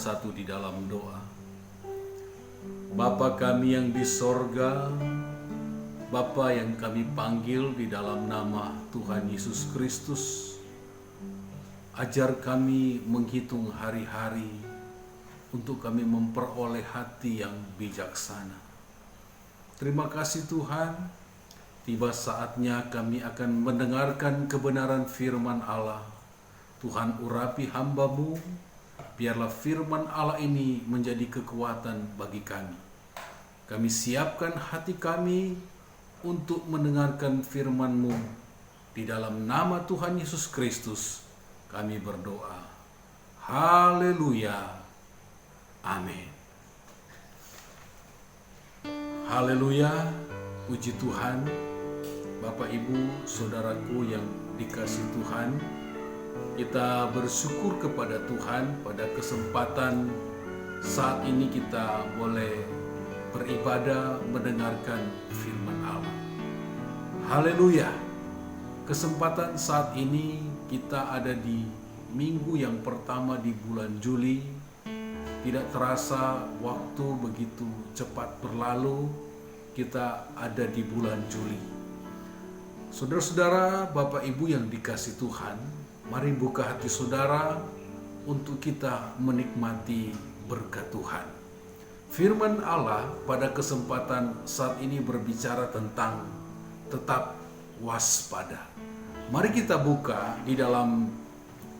bersatu di dalam doa. Bapa kami yang di sorga, Bapa yang kami panggil di dalam nama Tuhan Yesus Kristus, ajar kami menghitung hari-hari untuk kami memperoleh hati yang bijaksana. Terima kasih Tuhan, tiba saatnya kami akan mendengarkan kebenaran firman Allah. Tuhan urapi hamba-Mu, biarlah firman Allah ini menjadi kekuatan bagi kami. Kami siapkan hati kami untuk mendengarkan firman-Mu. Di dalam nama Tuhan Yesus Kristus kami berdoa. Haleluya. Amin. Haleluya. Puji Tuhan. Bapak, Ibu, Saudaraku yang dikasihi Tuhan, kita bersyukur kepada Tuhan pada kesempatan saat ini kita boleh beribadah mendengarkan firman Allah. Haleluya. Kesempatan saat ini kita ada di minggu yang pertama di bulan Juli. Tidak terasa waktu begitu cepat berlalu, kita ada di bulan Juli. Saudara-saudara, Bapak Ibu yang dikasihi Tuhan, mari buka hati saudara untuk kita menikmati berkat Tuhan. Firman Allah pada kesempatan saat ini berbicara tentang tetap waspada. Mari kita buka di dalam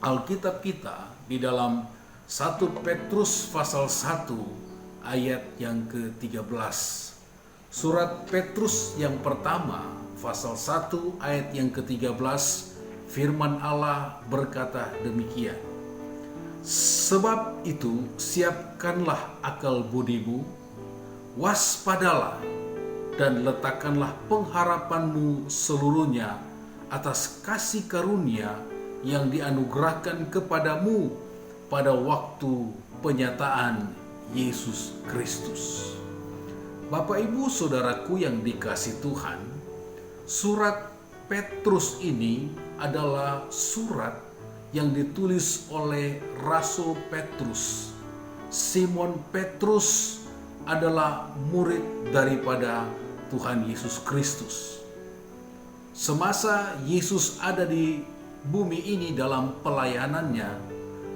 Alkitab kita, di dalam 1 Petrus pasal 1 ayat yang ke-13. Surat Petrus yang pertama pasal 1 ayat yang ke-13, firman Allah berkata demikian. Sebab itu siapkanlah akal budimu, waspadalah dan letakkanlah pengharapanmu seluruhnya atas kasih karunia yang dianugerahkan kepadamu pada waktu penyataan Yesus Kristus. Bapak, Ibu, Saudaraku yang dikasihi Tuhan, surat Petrus ini adalah surat yang ditulis oleh Rasul Petrus. Simon Petrus adalah murid daripada Tuhan Yesus Kristus. Semasa Yesus ada di bumi ini dalam pelayanannya,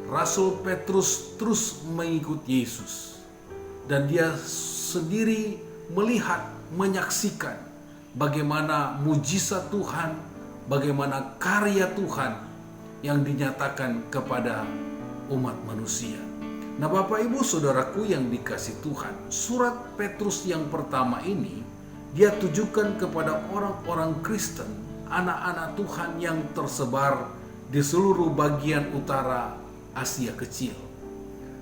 Rasul Petrus terus mengikut Yesus. Dan dia sendiri melihat, menyaksikan bagaimana mujizat Tuhan, bagaimana karya Tuhan yang dinyatakan kepada umat manusia. Nah, Bapak, Ibu, Saudaraku yang dikasihi Tuhan, surat Petrus yang pertama ini dia tujukan kepada orang-orang Kristen, anak-anak Tuhan yang tersebar di seluruh bagian utara Asia Kecil.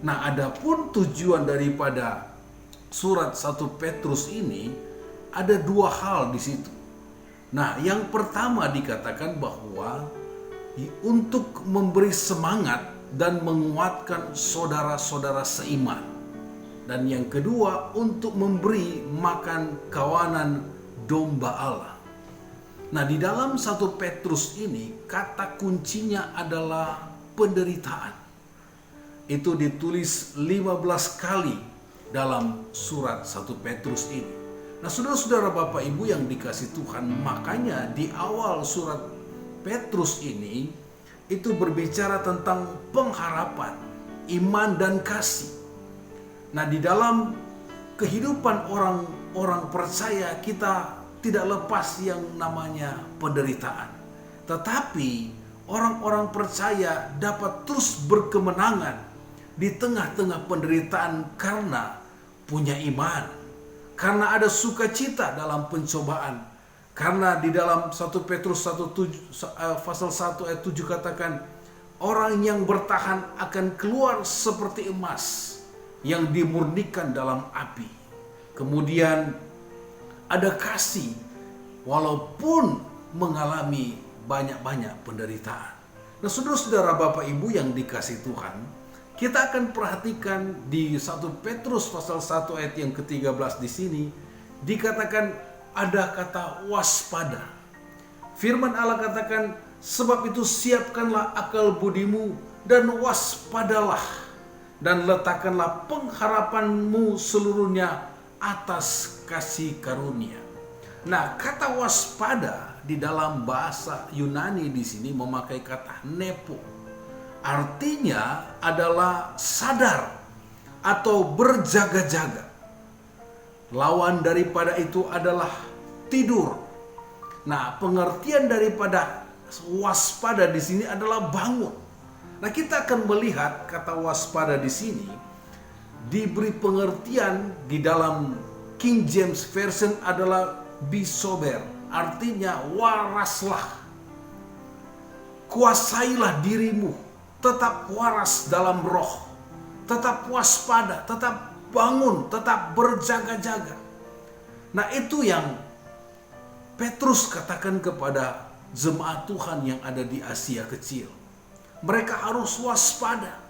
Nah, adapun tujuan daripada surat 1 Petrus ini ada dua hal di situ. Nah, yang pertama dikatakan bahwa untuk memberi semangat dan menguatkan saudara-saudara seiman. Dan yang kedua, untuk memberi makan kawanan domba Allah. Nah, di dalam 1 Petrus ini, kata kuncinya adalah penderitaan. Itu ditulis 15 kali dalam surat 1 Petrus ini. Nah, saudara-saudara, Bapak, Ibu yang dikasihi Tuhan, makanya di awal surat Petrus ini itu berbicara tentang pengharapan, iman dan kasih. Nah, di dalam kehidupan orang-orang percaya kita tidak lepas yang namanya penderitaan. Tetapi orang-orang percaya dapat terus berkemenangan di tengah-tengah penderitaan karena punya iman, karena ada sukacita dalam pencobaan. Karena di dalam 1 Petrus pasal 1 ayat 7 katakan, orang yang bertahan akan keluar seperti emas yang dimurnikan dalam api. Kemudian ada kasih walaupun mengalami banyak-banyak penderitaan. Nah, saudara-saudara, Bapak, Ibu yang dikasihi Tuhan, kita akan perhatikan di 1 Petrus pasal 1 ayat yang ke-13 di sini dikatakan ada kata waspada. Firman Allah katakan, sebab itu siapkanlah akal budimu dan waspadalah dan letakkanlah pengharapanmu seluruhnya atas kasih karunia. Nah, kata waspada di dalam bahasa Yunani di sini memakai kata nepo. Artinya adalah sadar atau berjaga-jaga. Lawan daripada itu adalah tidur. Nah, pengertian daripada waspada di sini adalah bangun. Nah, kita akan melihat kata waspada di sini diberi pengertian di dalam King James Version adalah be sober, artinya waraslah, kuasailah dirimu, tetap waras dalam roh, tetap waspada, tetap bangun, tetap berjaga-jaga. Nah, itu yang Petrus katakan kepada jemaat Tuhan yang ada di Asia Kecil. Mereka harus waspada.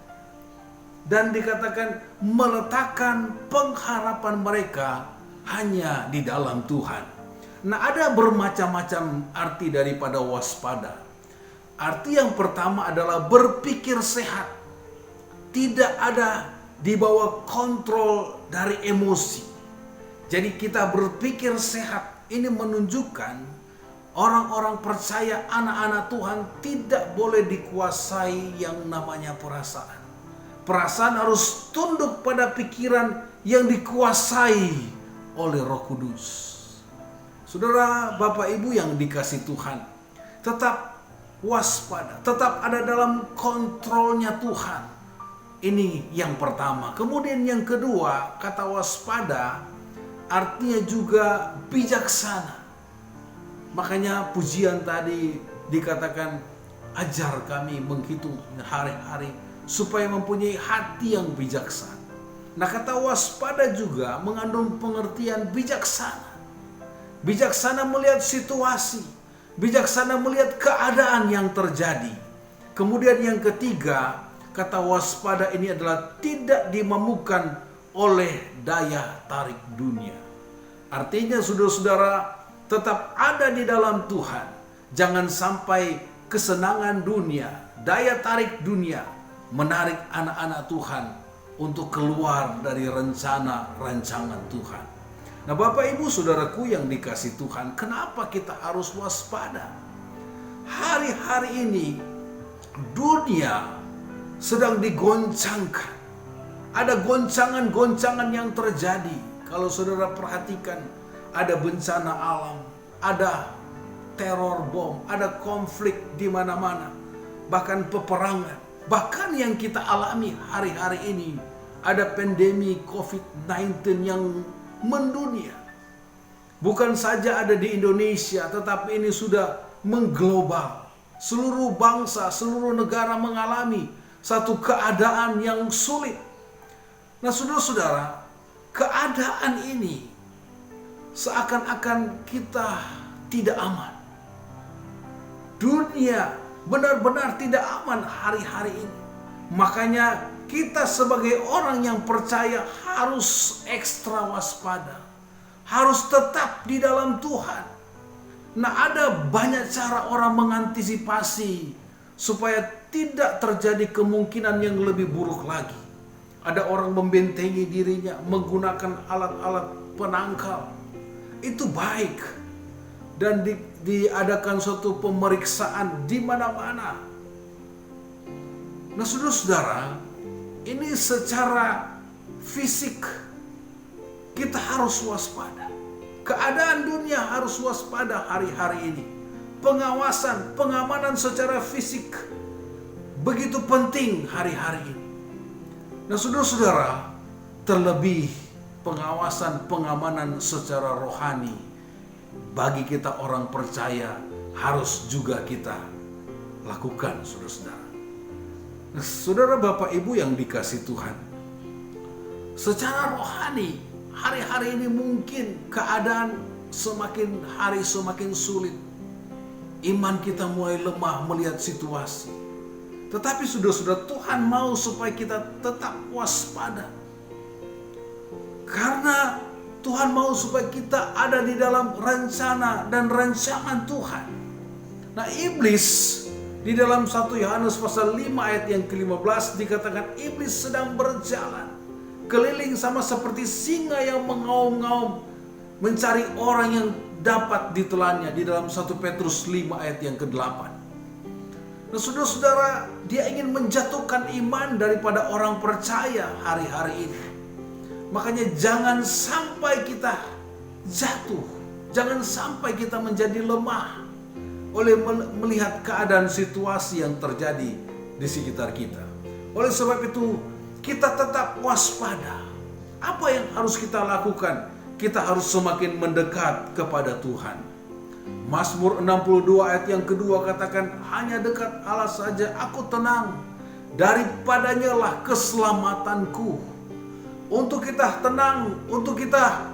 Dan dikatakan meletakkan pengharapan mereka hanya di dalam Tuhan. Nah, ada bermacam-macam arti daripada waspada. Arti yang pertama adalah berpikir sehat. Tidak ada di bawah kontrol dari emosi. Jadi kita berpikir sehat. Ini menunjukkan orang-orang percaya, anak-anak Tuhan tidak boleh dikuasai yang namanya perasaan. Perasaan harus tunduk pada pikiran yang dikuasai oleh Roh Kudus. Saudara, Bapak Ibu yang dikasih Tuhan, tetap waspada, tetap ada dalam kontrolnya Tuhan. Ini yang pertama. Kemudian yang kedua, kata waspada artinya juga bijaksana. Makanya pujian tadi dikatakan, ajar kami menghitung hari-hari supaya mempunyai hati yang bijaksana. Nah, kata waspada juga mengandung pengertian bijaksana. Bijaksana melihat situasi, bijaksana melihat keadaan yang terjadi. Kemudian yang ketiga, kata waspada ini adalah tidak dimampukan oleh daya tarik dunia. Artinya saudara-saudara tetap ada di dalam Tuhan. Jangan sampai kesenangan dunia, daya tarik dunia menarik anak-anak Tuhan untuk keluar dari rencana rancangan Tuhan. Nah, Bapak Ibu Saudaraku yang dikasih Tuhan, kenapa kita harus waspada? Hari-hari ini dunia sedang digoncangkan. Ada goncangan-goncangan yang terjadi. Kalau saudara perhatikan, ada bencana alam, ada teror bom, ada konflik di mana-mana, bahkan peperangan. Bahkan yang kita alami hari-hari ini, ada pandemi COVID-19 yang mendunia. Bukan saja ada di Indonesia, tetapi ini sudah mengglobal. Seluruh bangsa, seluruh negara mengalami satu keadaan yang sulit. Nah, saudara-saudara, keadaan ini seakan-akan kita tidak aman. Dunia benar-benar tidak aman hari-hari ini. Makanya kita sebagai orang yang percaya harus ekstra waspada. Harus tetap di dalam Tuhan. Nah, ada banyak cara orang mengantisipasi supaya tidak terjadi kemungkinan yang lebih buruk lagi. Ada orang membentengi dirinya menggunakan alat-alat penangkal. Itu baik. Dan diadakan suatu pemeriksaan di mana-mana. Nah, saudara-saudara, ini secara fisik kita harus waspada. Keadaan dunia harus waspada hari-hari ini. Pengawasan, pengamanan secara fisik begitu penting hari-hari ini. Nah, saudara-saudara, terlebih pengawasan, pengamanan secara rohani bagi kita orang percaya harus juga kita lakukan, saudara-saudara. Nah, saudara, Bapak Ibu yang dikasih Tuhan, secara rohani hari-hari ini mungkin keadaan semakin hari semakin sulit. Iman kita mulai lemah melihat situasi. Tetapi saudara-saudara, Tuhan mau supaya kita tetap waspada. Karena Tuhan mau supaya kita ada di dalam rencana dan rancangan Tuhan. Nah, iblis Di dalam 1 Yohanes pasal 5 ayat yang ke-15 dikatakan iblis sedang berjalan keliling sama seperti singa yang mengaum-ngaum mencari orang yang dapat ditelannya di dalam 1 Petrus 5 ayat yang ke-8. Nah, saudara-saudara, dia ingin menjatuhkan iman daripada orang percaya hari-hari ini. Makanya jangan sampai kita jatuh, jangan sampai kita menjadi lemah oleh melihat keadaan situasi yang terjadi di sekitar kita. Oleh sebab itu, kita tetap waspada. Apa yang harus kita lakukan? Kita harus semakin mendekat kepada Tuhan. Mazmur 62 ayat yang kedua katakan, hanya dekat Allah saja aku tenang, daripadanya lah keselamatanku. Untuk kita tenang, untuk kita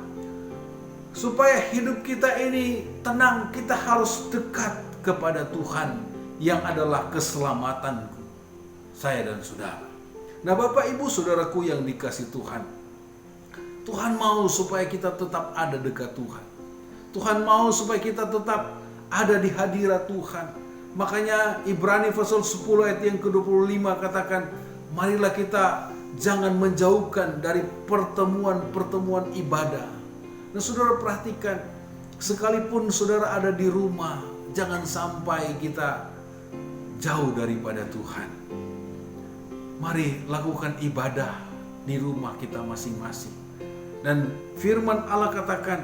supaya hidup kita ini tenang, kita harus dekat kepada Tuhan yang adalah keselamatanku, saya dan saudara. Nah, Bapak Ibu Saudaraku yang dikasih Tuhan, Tuhan mau supaya kita tetap ada dekat Tuhan. Tuhan mau supaya kita tetap ada di hadirat Tuhan. Makanya Ibrani pasal 10 ayat yang ke-25 katakan, marilah kita jangan menjauhkan dari pertemuan-pertemuan ibadah. Nah, saudara perhatikan, sekalipun saudara ada di rumah, jangan sampai kita jauh daripada Tuhan. Mari lakukan ibadah di rumah kita masing-masing. Dan firman Allah katakan,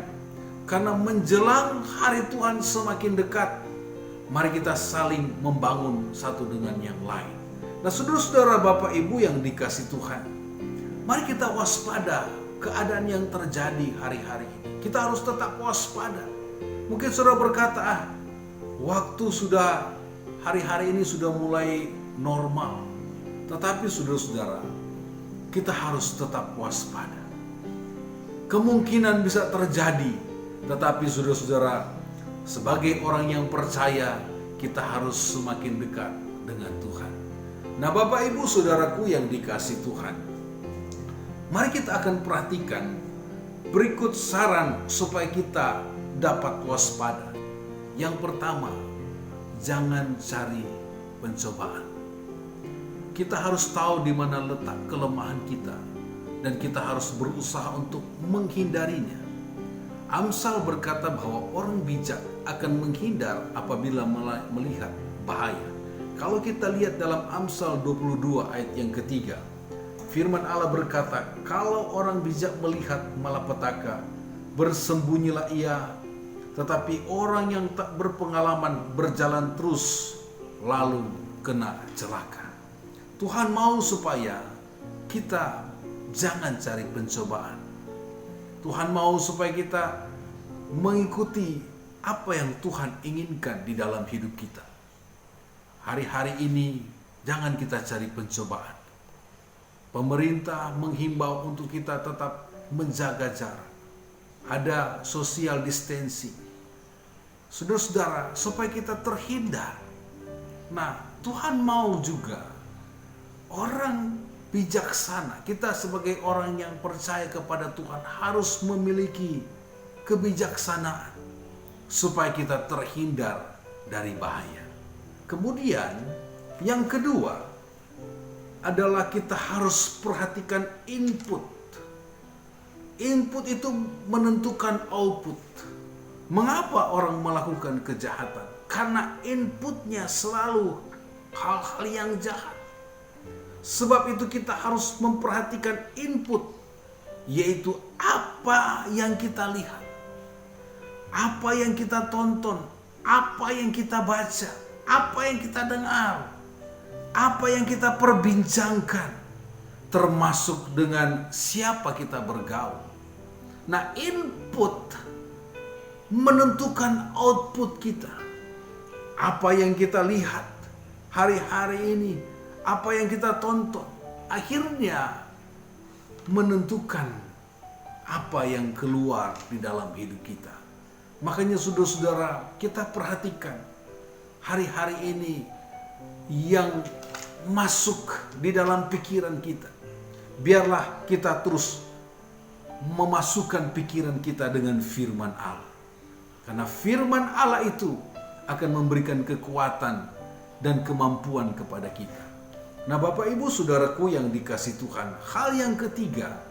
karena menjelang hari Tuhan semakin dekat, mari kita saling membangun satu dengan yang lain. Nah, saudara-saudara, Bapak Ibu yang dikasih Tuhan, mari kita waspada keadaan yang terjadi hari-hari ini. Kita harus tetap waspada. Mungkin saudara berkata, waktu sudah hari-hari ini sudah mulai normal. Tetapi saudara-saudara, kita harus tetap waspada. Kemungkinan bisa terjadi, tetapi saudara-saudara, sebagai orang yang percaya, kita harus semakin dekat dengan Tuhan. Nah, Bapak Ibu Saudaraku yang dikasih Tuhan, mari kita akan perhatikan berikut saran supaya kita dapat waspada. Yang pertama, jangan cari pencobaan. Kita harus tahu di mana letak kelemahan kita dan kita harus berusaha untuk menghindarinya. Amsal berkata bahwa orang bijak akan menghindar apabila melihat bahaya. Kalau kita lihat dalam Amsal 22 ayat yang ketiga, firman Allah berkata, kalau orang bijak melihat malapetaka, bersembunyilah ia. Tetapi orang yang tak berpengalaman berjalan terus, lalu kena celaka. Tuhan mau supaya kita jangan cari pencobaan. Tuhan mau supaya kita mengikuti apa yang Tuhan inginkan di dalam hidup kita. Hari-hari ini jangan kita cari pencobaan. Pemerintah menghimbau untuk kita tetap menjaga jarak. Ada social distancing. Saudara-saudara, supaya kita terhindar. Nah, Tuhan mau juga orang bijaksana. Kita sebagai orang yang percaya kepada Tuhan harus memiliki kebijaksanaan supaya kita terhindar dari bahaya. Kemudian yang kedua adalah kita harus perhatikan input. Input itu menentukan output. Mengapa orang melakukan kejahatan? Karena inputnya selalu hal-hal yang jahat. Sebab itu kita harus memperhatikan input, yaitu apa yang kita lihat, apa yang kita tonton, apa yang kita baca, apa yang kita dengar, apa yang kita perbincangkan, termasuk dengan siapa kita bergaul. Nah, input menentukan output kita. Apa yang kita lihat hari-hari ini, apa yang kita tonton, akhirnya menentukan apa yang keluar di dalam hidup kita. Makanya saudara-saudara, kita perhatikan hari-hari ini yang masuk di dalam pikiran kita. Biarlah kita terus memasukkan pikiran kita dengan firman Allah. Karena firman Allah itu akan memberikan kekuatan dan kemampuan kepada kita. Nah, Bapak Ibu Saudaraku yang dikasih Tuhan, hal yang ketiga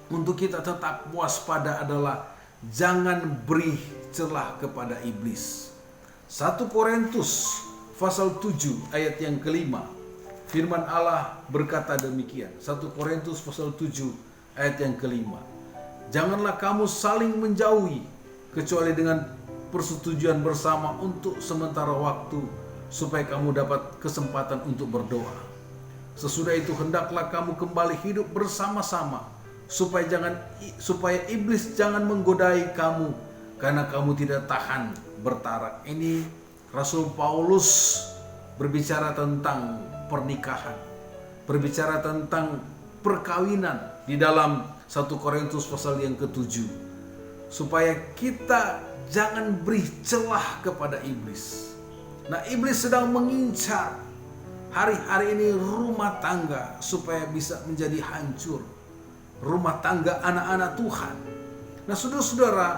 untuk kita tetap waspada adalah jangan beri celah kepada iblis. 1 Korintus pasal 7 ayat yang kelima, firman Allah berkata demikian. 1 Korintus pasal 7 ayat yang kelima. Janganlah kamu saling menjauhi kecuali dengan persetujuan bersama untuk sementara waktu, supaya kamu dapat kesempatan untuk berdoa. Sesudah itu hendaklah kamu kembali hidup bersama-sama, supaya iblis jangan menggodai kamu karena kamu tidak tahan bertarak. Ini Rasul Paulus berbicara tentang pernikahan, berbicara tentang perkawinan di dalam 1 Korintus pasal yang ke-7, supaya kita jangan beri celah kepada iblis. Nah, iblis sedang mengincar hari-hari ini rumah tangga supaya bisa menjadi hancur, rumah tangga anak-anak Tuhan. Nah, saudara-saudara,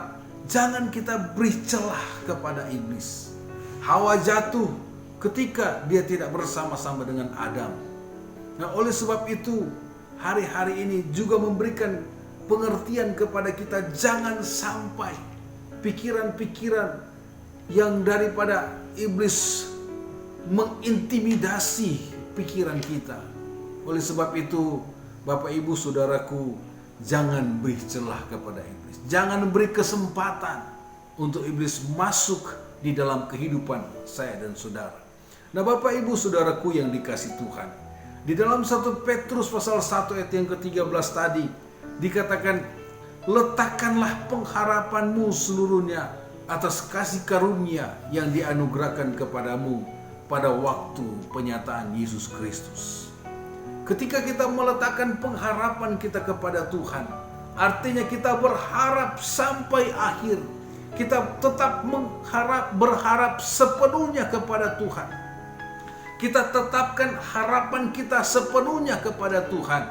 jangan kita beri celah kepada iblis. Hawa jatuh ketika dia tidak bersama-sama dengan Adam. Nah, oleh sebab itu hari-hari ini juga memberikan pengertian kepada kita, jangan sampai pikiran-pikiran yang daripada iblis mengintimidasi pikiran kita. Oleh sebab itu, Bapak Ibu Saudaraku, jangan beri celah kepada iblis. Jangan beri kesempatan untuk iblis masuk di dalam kehidupan saya dan saudara. Nah, Bapak Ibu Saudaraku yang dikasih Tuhan, di dalam 1 Petrus pasal 1 ayat yang ke-13 tadi dikatakan, letakkanlah pengharapanmu seluruhnya atas kasih karunia yang dianugerahkan kepadamu pada waktu penyataan Yesus Kristus. Ketika kita meletakkan pengharapan kita kepada Tuhan, artinya kita berharap sampai akhir. Kita tetap berharap sepenuhnya kepada Tuhan. Kita tetapkan harapan kita sepenuhnya kepada Tuhan.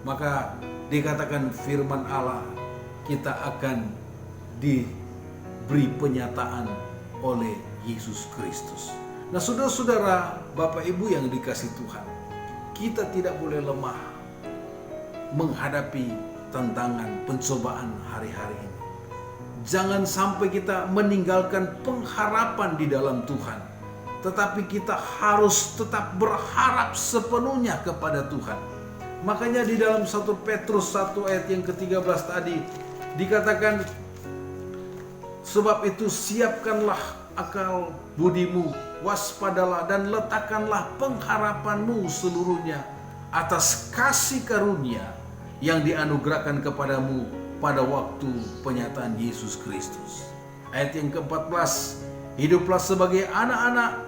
Maka dikatakan firman Allah, kita akan diberi penyataan oleh Yesus Kristus. Nah, saudara-saudara, Bapak Ibu yang dikasih Tuhan, kita tidak boleh lemah menghadapi tantangan pencobaan hari-hari ini. Jangan sampai kita meninggalkan pengharapan di dalam Tuhan, tetapi kita harus tetap berharap sepenuhnya kepada Tuhan. Makanya di dalam 1 Petrus 1 ayat yang ke-13 tadi dikatakan, sebab itu siapkanlah akal budimu, waspadalah dan letakkanlah pengharapanmu seluruhnya atas kasih karunia yang dianugerahkan kepadamu pada waktu penyataan Yesus Kristus. Ayat yang ke-14, hiduplah sebagai anak-anak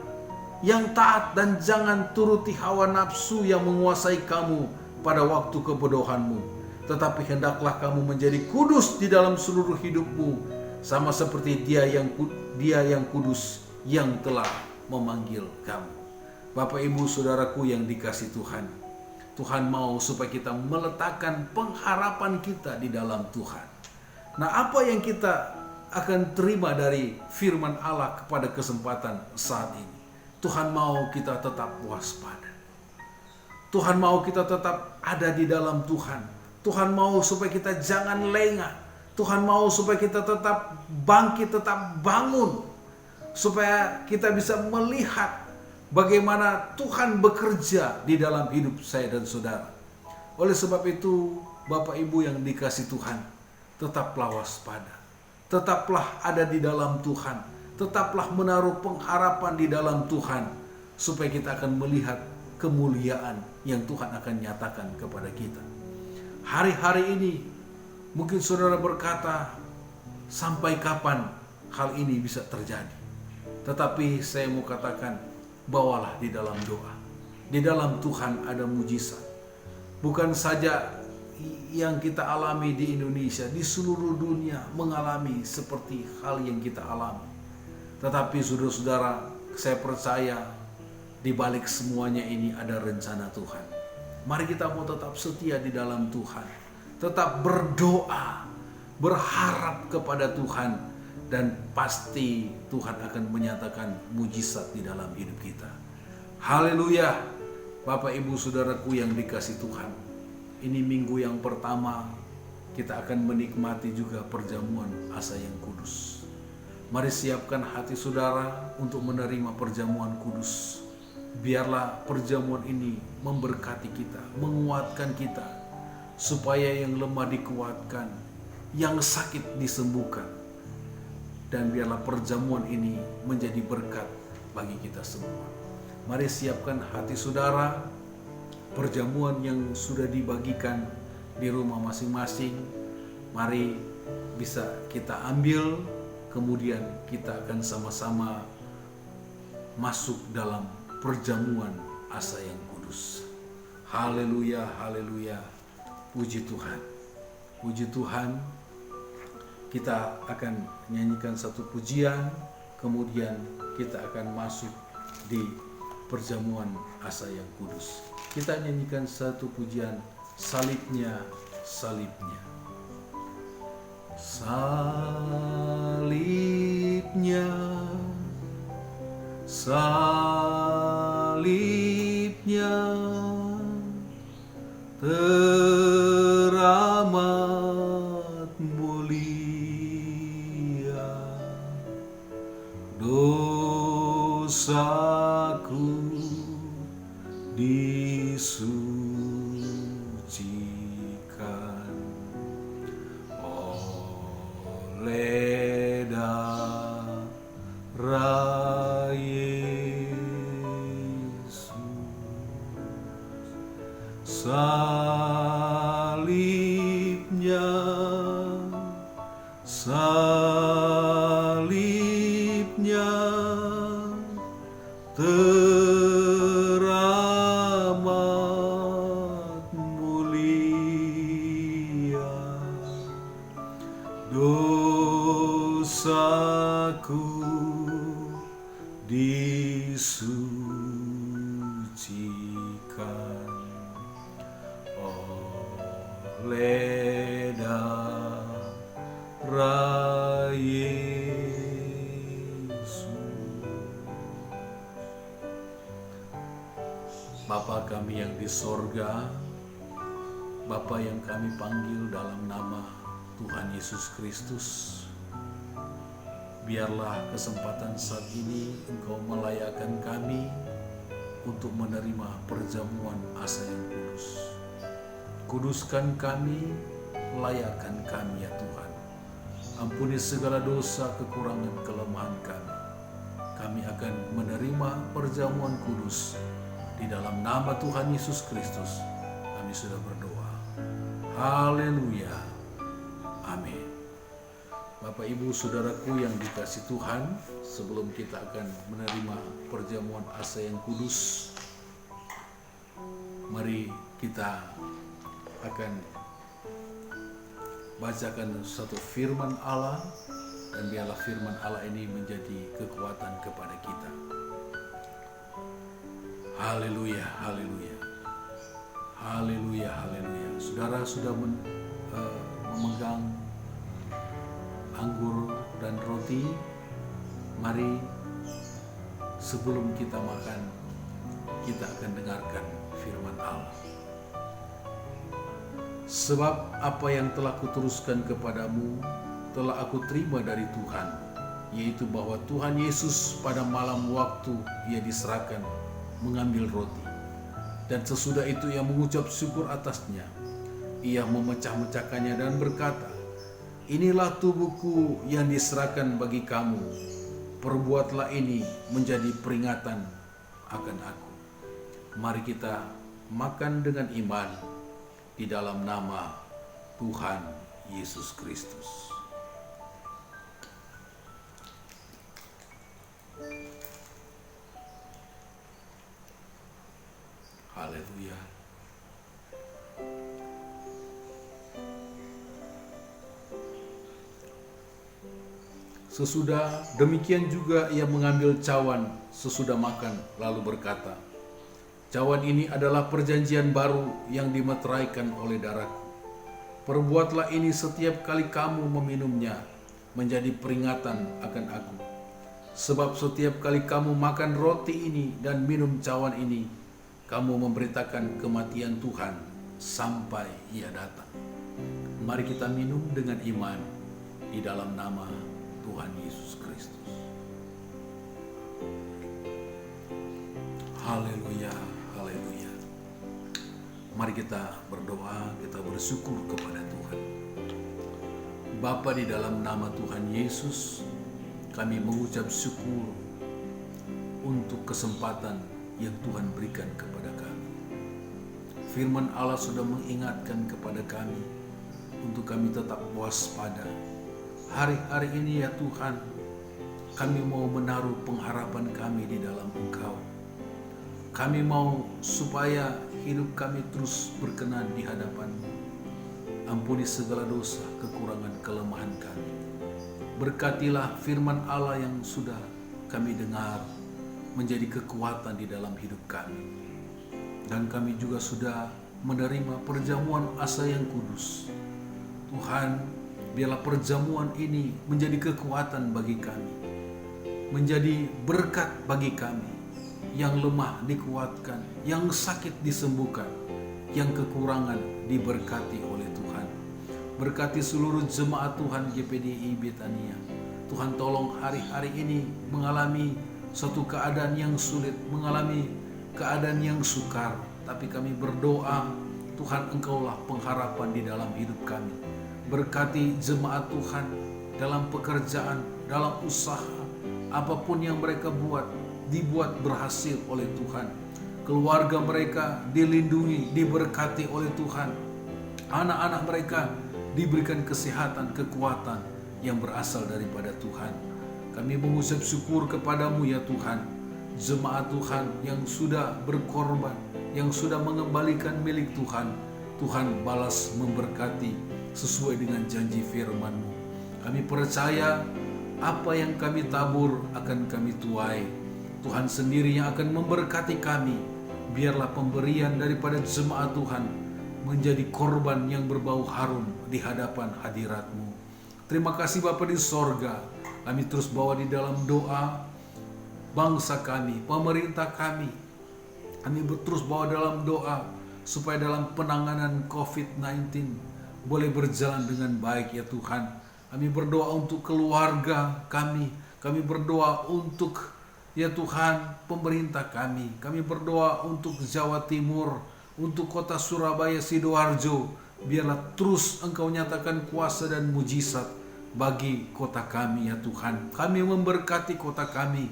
yang taat dan jangan turuti hawa nafsu yang menguasai kamu pada waktu kebodohanmu, tetapi hendaklah kamu menjadi kudus di dalam seluruh hidupmu, sama seperti Dia yang kudus yang telah memanggil kamu. Bapak Ibu Saudaraku yang dikasih Tuhan, Tuhan mau supaya kita meletakkan pengharapan kita di dalam Tuhan. Nah, apa yang kita akan terima dari firman Allah kepada kesempatan saat ini? Tuhan mau kita tetap waspada. Tuhan mau kita tetap ada di dalam Tuhan. Tuhan mau supaya kita jangan lengah. Tuhan mau supaya kita tetap bangkit, tetap bangun. Supaya kita bisa melihat bagaimana Tuhan bekerja di dalam hidup saya dan saudara. Oleh sebab itu, Bapak Ibu yang dikasih Tuhan, tetaplah waspada. Tetaplah ada di dalam Tuhan. Tetaplah menaruh pengharapan di dalam Tuhan. Supaya kita akan melihat kemuliaan yang Tuhan akan nyatakan kepada kita. Hari-hari ini mungkin saudara berkata, sampai kapan hal ini bisa terjadi? Tetapi saya mau katakan, bawalah di dalam doa. Di dalam Tuhan ada mujizat. Bukan saja yang kita alami di Indonesia, di seluruh dunia mengalami seperti hal yang kita alami. Tetapi saudara-saudara, saya percaya di balik semuanya ini ada rencana Tuhan. Mari kita mau tetap setia di dalam Tuhan. Tetap berdoa, berharap kepada Tuhan. dan pasti Tuhan akan menyatakan mujizat di dalam hidup kita. Haleluya. Bapak Ibu Saudaraku yang dikasih Tuhan, ini minggu yang pertama kita akan menikmati juga perjamuan asa yang kudus. Mari siapkan hati saudara untuk menerima perjamuan kudus. Biarlah perjamuan ini memberkati kita, menguatkan kita, supaya yang lemah dikuatkan, yang sakit disembuhkan. Dan biarlah perjamuan ini menjadi berkat bagi kita semua. Mari siapkan hati saudara, perjamuan yang sudah dibagikan di rumah masing-masing. Mari bisa kita ambil, kemudian kita akan sama-sama masuk dalam perjamuan asa yang kudus. Haleluya, haleluya. Puji Tuhan. Puji Tuhan. Kita akan nyanyikan satu pujian, kemudian kita akan masuk di perjamuan asa yang kudus. Kita nyanyikan satu pujian, salibnya, salibnya. Salibnya, salibnya, teramat mulia, dosaku disucikan oleh darah Yesus. Salibnya, salibnya, teramat mulia, dosaku disucikan oleh darah Yesus. Bapa kami yang di sorga, Bapa yang kami panggil dalam nama Tuhan Yesus Kristus, biarlah kesempatan saat ini Engkau melayakkan kami untuk menerima perjamuan asa yang kudus. Kuduskan kami, layakkan kami ya Tuhan. Ampuni segala dosa, kekurangan, kelemahan kami. Kami akan menerima perjamuan kudus. Di dalam nama Tuhan Yesus Kristus, kami sudah berdoa. Haleluya. Amin. Bapak Ibu Saudaraku yang dikasih Tuhan, sebelum kita akan menerima perjamuan asa yang kudus, mari kita akan bacakan satu firman Allah, dan biarlah firman Allah ini menjadi kekuatan kepada kita. Haleluya, haleluya. Haleluya, haleluya. Saudara sudah memegang anggur dan roti. Mari sebelum kita makan, kita akan dengarkan firman Allah. Sebab apa yang telah kuteruskan kepadamu telah aku terima dari Tuhan, yaitu bahwa Tuhan Yesus pada malam waktu ia diserahkan mengambil roti, dan sesudah itu ia mengucap syukur atasnya. Ia memecah-mecahkannya dan berkata, "Inilah tubuhku yang diserahkan bagi kamu. Perbuatlah ini menjadi peringatan akan aku." Mari kita makan dengan iman di dalam nama Tuhan Yesus Kristus. Haleluya. Sesudah demikian juga ia mengambil cawan sesudah makan, lalu berkata, "Cawan ini adalah perjanjian baru yang dimeteraikan oleh darahku. Perbuatlah ini setiap kali kamu meminumnya menjadi peringatan akan aku. Sebab setiap kali kamu makan roti ini dan minum cawan ini, kamu memberitakan kematian Tuhan sampai Ia datang. Mari kita minum dengan iman di dalam nama Tuhan Yesus Kristus. Haleluya, haleluya. Mari kita berdoa, kita bersyukur kepada Tuhan. Bapa, di dalam nama Tuhan Yesus, kami mengucap syukur untuk kesempatan yang Tuhan berikan kepada kami. Firman Allah sudah mengingatkan kepada kami untuk kami tetap waspada. Hari-hari ini ya Tuhan, kami mau menaruh pengharapan kami di dalam Engkau. Kami mau supaya hidup kami terus berkenan di hadapan-Mu. Ampuni segala dosa, kekurangan, kelemahan kami. Berkatilah firman Allah yang sudah kami dengar menjadi kekuatan di dalam hidup kami. Dan kami juga sudah menerima perjamuan asa yang kudus. Tuhan, biarlah perjamuan ini menjadi kekuatan bagi kami, menjadi berkat bagi kami. Yang lemah dikuatkan, yang sakit disembuhkan, yang kekurangan diberkati oleh Tuhan. Berkati seluruh jemaat Tuhan GPDI Betania. Tuhan, tolong hari-hari ini mengalami suatu keadaan yang sulit, mengalami keadaan yang sukar. Tapi kami berdoa, Tuhan, Engkaulah pengharapan di dalam hidup kami. Berkati jemaat Tuhan dalam pekerjaan, dalam usaha, apapun yang mereka buat, dibuat berhasil oleh Tuhan. Keluarga mereka dilindungi, diberkati oleh Tuhan. Anak-anak mereka diberikan kesehatan, kekuatan yang berasal daripada Tuhan. Kami mengucap syukur kepadamu ya Tuhan. Jemaat Tuhan yang sudah berkorban, yang sudah mengembalikan milik Tuhan, Tuhan balas memberkati sesuai dengan janji firman-Mu. Kami percaya apa yang kami tabur akan kami tuai. Tuhan sendiri yang akan memberkati kami. Biarlah pemberian daripada jemaat Tuhan menjadi korban yang berbau harum di hadapan hadirat-Mu. Terima kasih Bapa di sorga. Kami terus bawa di dalam doa bangsa kami, pemerintah kami. Kami terus bawa dalam doa supaya dalam penanganan COVID-19 boleh berjalan dengan baik ya Tuhan. Kami berdoa untuk keluarga kami. Kami berdoa untuk ya Tuhan, pemerintah kami berdoa untuk Jawa Timur, untuk kota Surabaya, Sidoarjo. Biarlah terus Engkau nyatakan kuasa dan mujizat bagi kota kami ya Tuhan. Kami memberkati kota kami.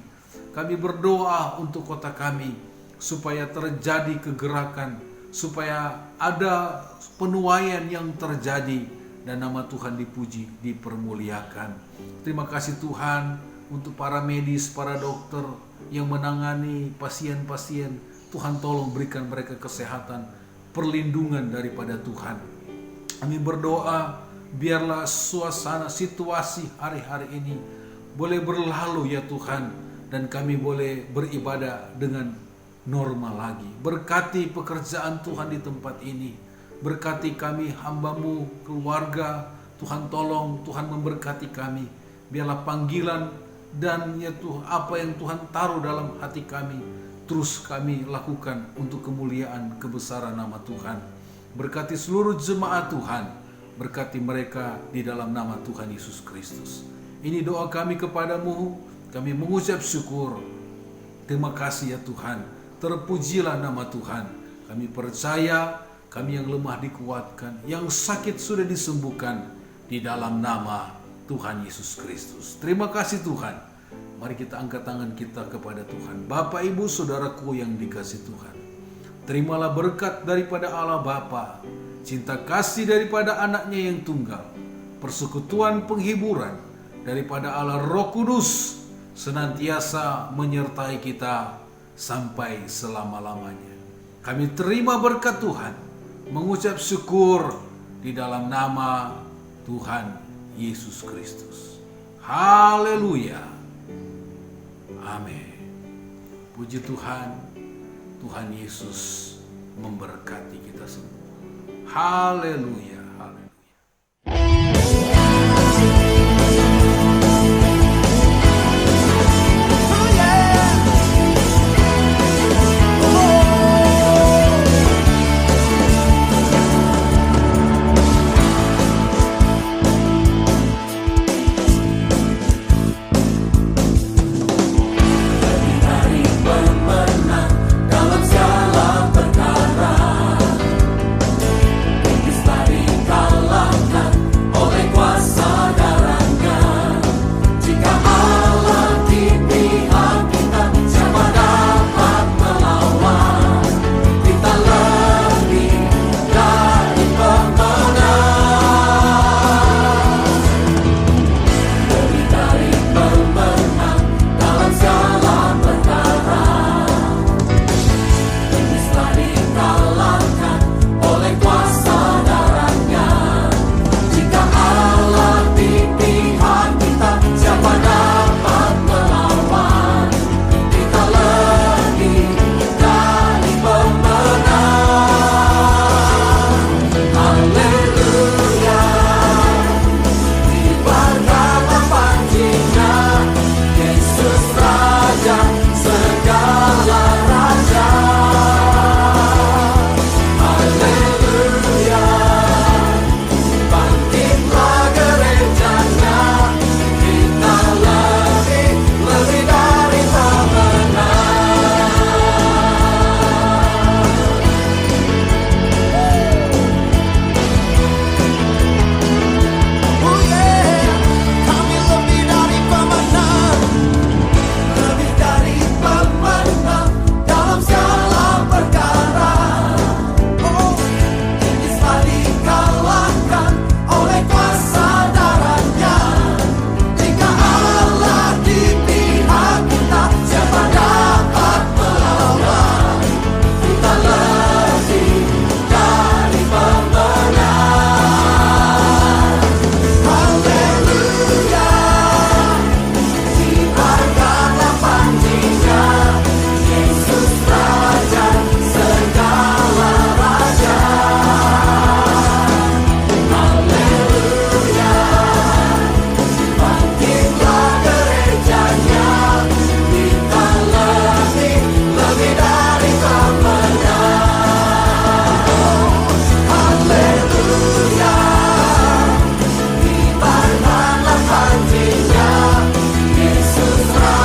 Kami berdoa untuk kota kami, supaya terjadi kegerakan, supaya ada penuaian yang terjadi, dan nama Tuhan dipuji, dipermuliakan. Terima kasih Tuhan, untuk para medis, para dokter yang menangani pasien-pasien. Tuhan tolong berikan mereka kesehatan, perlindungan daripada Tuhan. Kami berdoa biarlah suasana situasi hari-hari ini boleh berlalu ya Tuhan, dan kami boleh beribadah dengan normal lagi. Berkati pekerjaan Tuhan di tempat ini. Berkati kami hamba-Mu, keluarga. Tuhan tolong, Tuhan memberkati kami. Biarlah panggilan dan ya Tuhan, apa yang Tuhan taruh dalam hati kami, terus kami lakukan untuk kemuliaan kebesaran nama Tuhan. Berkati seluruh jemaat Tuhan, berkati mereka di dalam nama Tuhan Yesus Kristus. Ini doa kami kepadamu, kami mengucap syukur. Terima kasih ya Tuhan, terpujilah nama Tuhan. Kami percaya, kami yang lemah dikuatkan, yang sakit sudah disembuhkan di dalam nama Tuhan Yesus Kristus. Terima kasih Tuhan. Mari kita angkat tangan kita kepada Tuhan. Bapak, Ibu, Saudaraku yang dikasihi Tuhan, terimalah berkat daripada Allah Bapa, cinta kasih daripada anaknya yang tunggal, persekutuan penghiburan daripada Allah Roh Kudus, senantiasa menyertai kita sampai selama-lamanya. Kami terima berkat Tuhan, mengucap syukur di dalam nama Tuhan Yesus Kristus. Haleluya. Amin. Puji Tuhan. Tuhan Yesus memberkati kita semua. Haleluya. Haleluya. janjinya Yesus